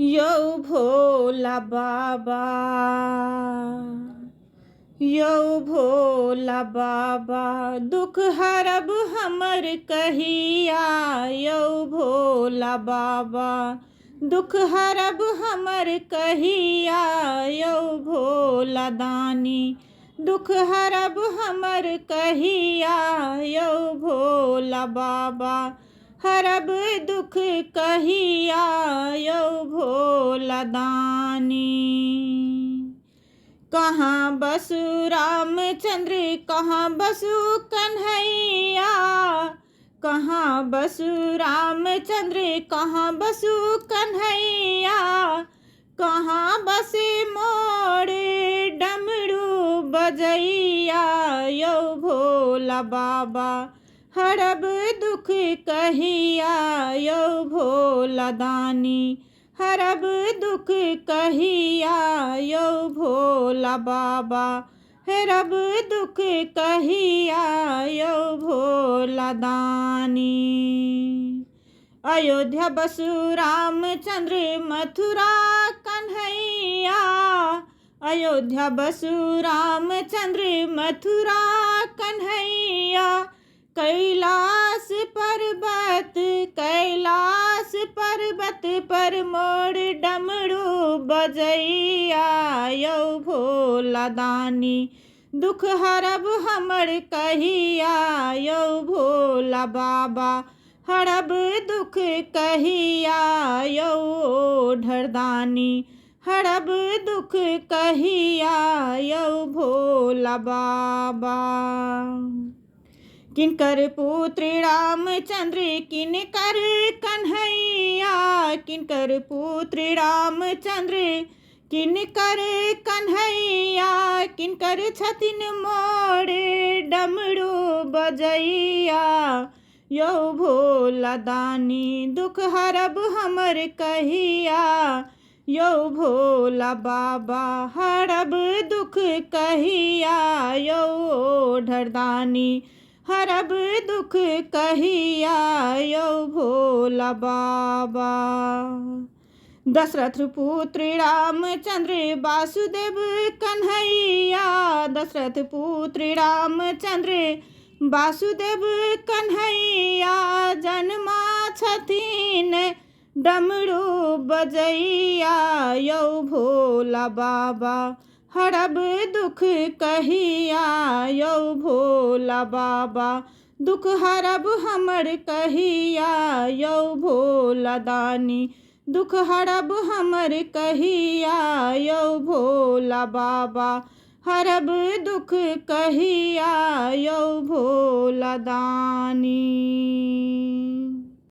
यौ भोला बाबा, यौ भोला बाबा, दुख हरब हमर कहिया। यौ भोला बाबा, दुख हरब हमर कहिया। यौ भोला दानी, दुख हरब हमर कहिया। यौ भोला बाबा, हरब दुख कहिया। यौ भोला दानी। कहाँ बसु रामचंद्र, कहाँ बसु कन्हैया। कहाँ बसु रामचंद्र, कहाँ बसु कन्हैया। कहाँ बसे मोर डमरू बजैया। यौ भोला बाबा, हरब दुख कहिया। यौ भोला दानी, हरब दुख कहिया। यौ भोला बाबा, हरब दुख कहिया। यौ भोला दानी। अयोध्या बसु रामचंद्र, मथुरा कन्हैया। अयोध्या बसु रामचंद्र, मथुरा कन्हैया। कैलाश पर्वत, कैलाश पर्वत पर मोर डमरू बजैया। यौ भोला दानी, दुख हरब हमर कहिया। यौ भोला बाबा, हरब दुख कहिया। यौ ढरदानी, हरब दुख कहिया। यौ भोला बाबा। किनकर पुत्र रामचंद्र, किनकर कन्हैया। किनकर पुत्र रामचंद्र, किनकर कन्हैया। किनकर छथिन मोर डमरू बजैया। यौ भोला दानी, दुख हरब हमर कहिया। यौ भोला बाबा, हरब दुख कहिया। यौ ढरदानी, हरब दुख कहिया। यौ भोला बाबा। दशरथ पुत्र रामचंद्र, वासुदेव कन्हैया। दशरथ पुत्र रामचंद्र, वासुदेव कन्हैया। जन्मा छथिन डमरू बजैया। यौ भोला बाबा, हरब दुख कहिया। यौ भोला बाबा, दुख हरब हमर कहिया। यौ भोला दानी, दुख हरब हमर कहिया। यौ भोला बाबा, हरब दुख कहिया। यौ भोला दानी।